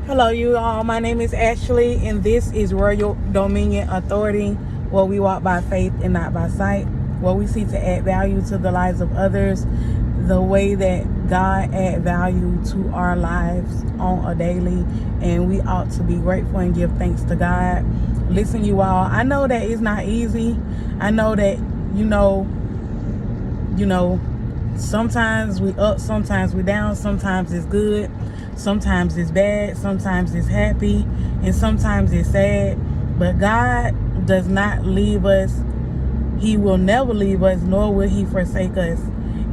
Hello, you all. My name is Ashley, and this is Royal Dominion Authority, where we walk by faith and not by sight, where we seek to add value to the lives of others the way that God add value to our lives on a daily, and we ought to be grateful and give thanks to God. Listen, you all, I know that it's not easy. I know that, you know, sometimes we up, sometimes we down, sometimes it's good, sometimes it's bad, sometimes it's happy, and sometimes it's sad. But God does not leave us. He will never leave us, nor will he forsake us.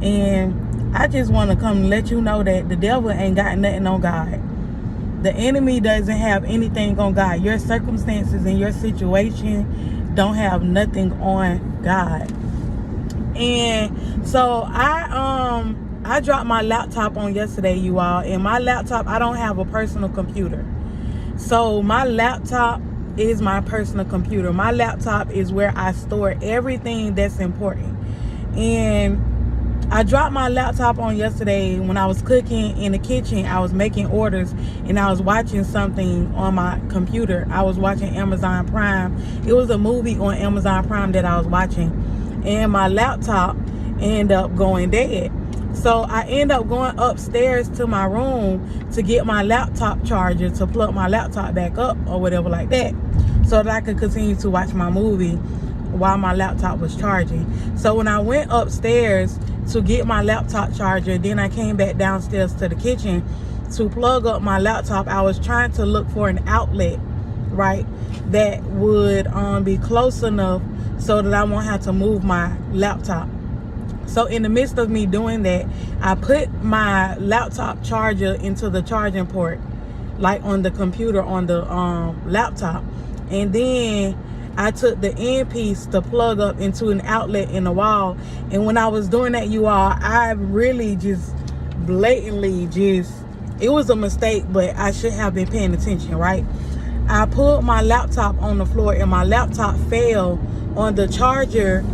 And I just want to come and let you know that the devil ain't got nothing on God. The enemy doesn't have anything on God. Your circumstances and your situation don't have nothing on God. And so I dropped my laptop on yesterday, you all. And my laptop, I don't have a personal computer. So my laptop is my personal computer. My laptop is where I store everything that's important. And I dropped my laptop on yesterday when I was cooking in the kitchen. I was making orders and I was watching something on my computer. I was watching Amazon Prime. It was a movie on Amazon Prime that I was watching. And my laptop ended up going dead. So I ended up going upstairs to my room to get my laptop charger to plug my laptop back up or whatever like that, so that I could continue to watch my movie while my laptop was charging. So when I went upstairs to get my laptop charger, then I came back downstairs to the kitchen to plug up my laptop. I was trying to look for an outlet, right, that would be close enough so that I won't have to move my laptop. So in the midst of me doing that, I put my laptop charger into the charging port, like on the computer on the laptop. And then I took the end piece to plug up into an outlet in the wall. And when I was doing that, you all, I really just blatantly it was a mistake, but I should have been paying attention, right? I pulled my laptop on the floor and my laptop fell on the charger.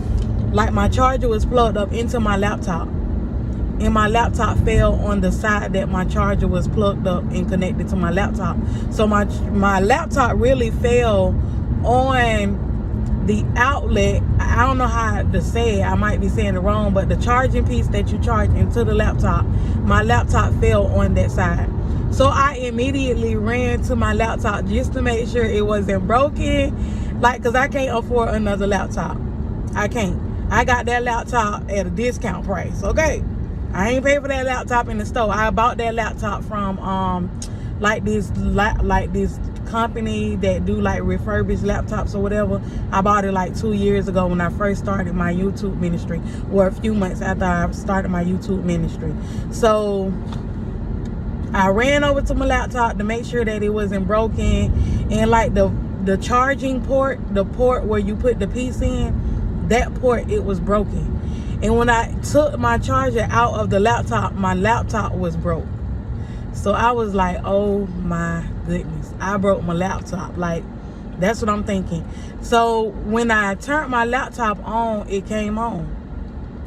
Like my charger was plugged up into my laptop, and my laptop fell on the side that my charger was plugged up and connected to my laptop. So my laptop really fell on the outlet. I don't know how to say it. I might be saying it wrong, but the charging piece that you charge into the laptop, my laptop fell on that side. So I immediately ran to my laptop just to make sure it wasn't broken. Like, because I can't afford another laptop. I can't. I got that laptop at a discount price, okay? I ain't paid for that laptop in the store. I bought that laptop from like this company that do like refurbished laptops or whatever. I bought it like 2 years ago when I first started my YouTube ministry, or a few months after I started my YouTube ministry. So I ran over to my laptop to make sure that it wasn't broken, and like the charging port, the port where you put the piece in, that port, it was broken. And when I took my charger out of the laptop, my laptop was broke. So I was like, oh my goodness, I broke my laptop. Like, that's what I'm thinking. So when I turned my laptop on, it came on.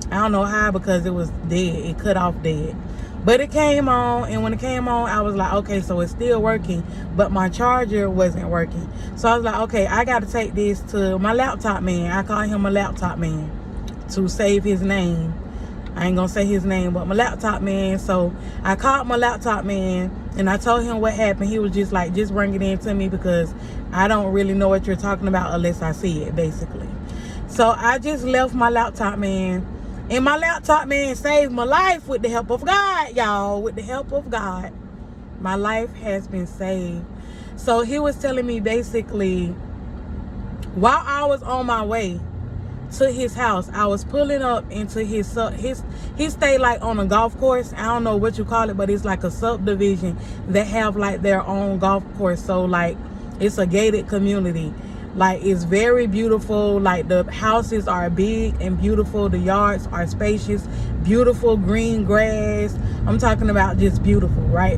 I don't know how, because it was dead. It cut off dead. But it came on, and when it came on, I was like, okay, so it's still working, but my charger wasn't working. So I was like, okay, I got to take this to my laptop man. I call him a laptop man to save his name. I ain't going to say his name, but my laptop man. So I called my laptop man, and I told him what happened. He was just like, just bring it in to me, because I don't really know what you're talking about unless I see it, basically. So I just left my laptop man. And my laptop man saved my life with the help of God, y'all. With the help of God, my life has been saved. So he was telling me basically, while I was on my way to his house, I was pulling up into he stayed like on a golf course. I don't know what you call it, but it's like a subdivision that have like their own golf course. So like, it's a gated community. Like, it's very beautiful. Like, the houses are big and beautiful. The yards are spacious, beautiful green grass. I'm talking about just beautiful, right?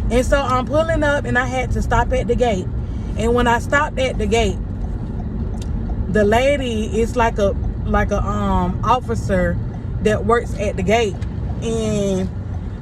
And so I'm pulling up, and I had to stop at the gate. And when I stopped at the gate, the lady is like a officer that works at the gate, and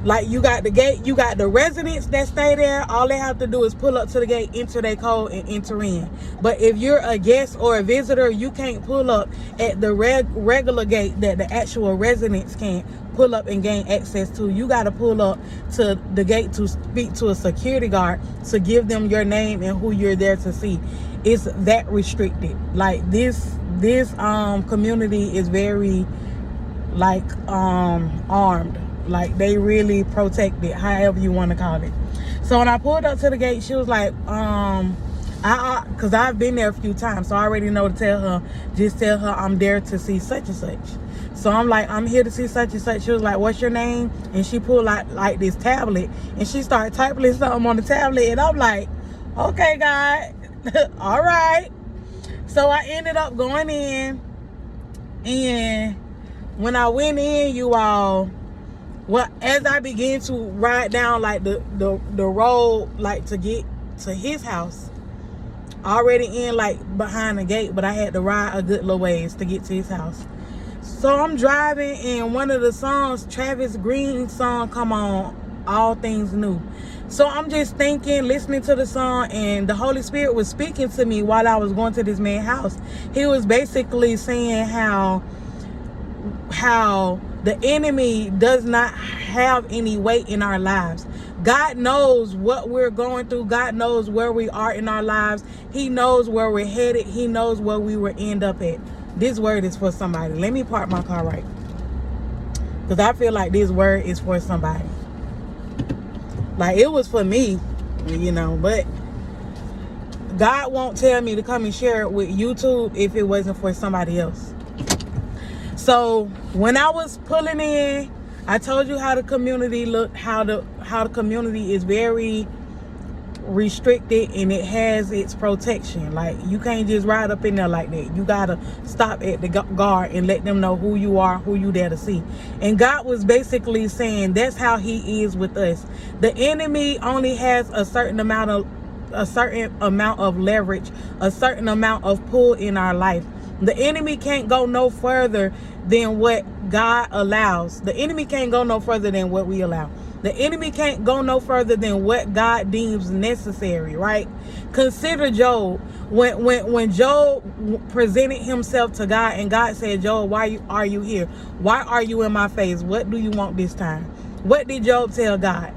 Like, you got the gate, you got the residents that stay there. All they have to do is pull up to the gate, enter their code, and enter in. But if you're a guest or a visitor, you can't pull up at the regular gate that the actual residents can't pull up and gain access to. You got to pull up to the gate to speak to a security guard to give them your name and who you're there to see. It's that restricted. Like, this community is very, like, armed. Like, they really protect it, however you want to call it. So when I pulled up to the gate, she was like, because I've been there a few times, so I already know to tell her, just tell her I'm there to see such and such. So I'm like, I'm here to see such and such. She was like, what's your name? And she pulled out like this tablet, and she started typing something on the tablet, and I'm like, okay, God, all right. So I ended up going in, and when I went in, you all, well, as I began to ride down like the road, like to get to his house, already in like behind the gate, but I had to ride a good little ways to get to his house. So I'm driving, and one of the songs, Travis Green's song, come on, All Things New. So I'm just thinking, listening to the song, and the Holy Spirit was speaking to me while I was going to this man's house. He was basically saying how the enemy does not have any weight in our lives. God knows what we're going through. God knows where we are in our lives. He knows where we're headed. He knows where we will end up at. This word is for somebody. Let me park my car right, because I feel like this word is for somebody. Like, it was for me, but God won't tell me to come and share it with YouTube if it wasn't for somebody else. So when I was pulling in, I told you how the community looked, how the community is very restricted, and it has its protection. Like, you can't just ride up in there like that. You gotta stop at the guard and let them know who you are, who you there to see. And God was basically saying that's how he is with us. The enemy only has a certain amount of leverage, a certain amount of pull in our life. The enemy can't go no further than what God allows. The enemy can't go no further than what we allow. The enemy can't go no further than what God deems necessary, right? Consider Job. When Job presented himself to God, and God said, Job, why are you here? Why are you in my face? What do you want this time? What did Job tell God?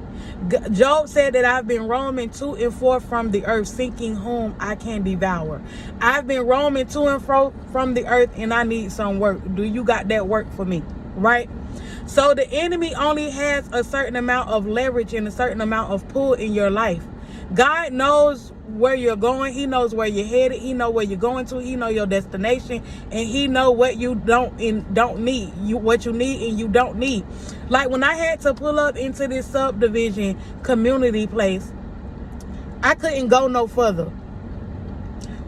Job said that I've been roaming to and fro from the earth, seeking whom I can devour. I've been roaming to and fro from the earth, and I need some work. Do you got that work for me? Right? So the enemy only has a certain amount of leverage and a certain amount of pull in your life. God knows where you're going. He knows where you're headed. He knows where you're going to. He knows your destination, and he knows what you don't need. What you need and you don't need. Like, when I had to pull up into this subdivision community place, I couldn't go no further.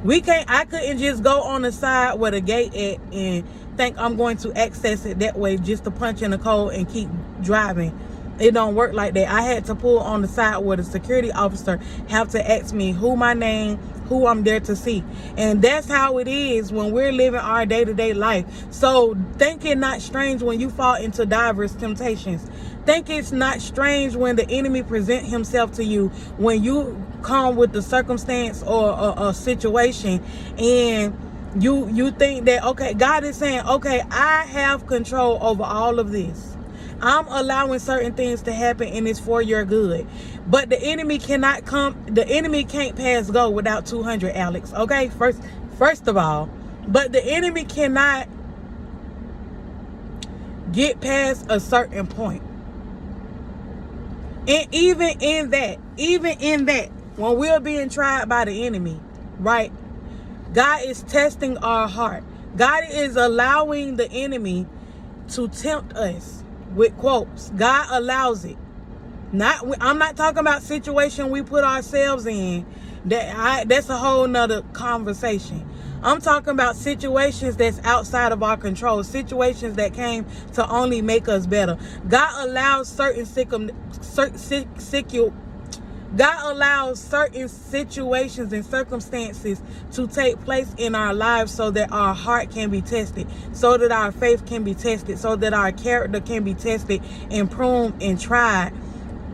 I couldn't just go on the side where the gate at and think I'm going to access it that way, just to punch in the code and keep driving. It don't work like that. I had to pull on the side where the security officer have to ask me who my name, who I'm there to see. And that's how it is when we're living our day-to-day life. So think it not strange when you fall into diverse temptations. Think it's not strange when the enemy present himself to you, when you come with the circumstance or a situation, and you think that, okay, God is saying, okay, I have control over all of this. I'm allowing certain things to happen, and it's for your good. But the enemy cannot come. The enemy can't pass go without 200, Alex. Okay, first of all, but the enemy cannot get past a certain point. And even in that, when we're being tried by the enemy, right? God is testing our heart. God is allowing the enemy to tempt us. With quotes, God allows it. I'm not talking about situation we put ourselves in. That's a whole nother conversation. I'm talking about situations that's outside of our control, situations that came to only make us better. God allows certain God allows certain situations and circumstances to take place in our lives so that our heart can be tested, so that our faith can be tested, so that our character can be tested and pruned and tried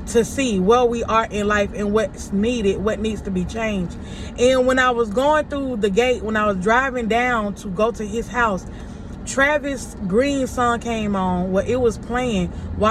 to see where we are in life and what's needed, what needs to be changed. And when I was going through the gate, when I was driving down to go to his house, Travis Green's song came on where it was playing while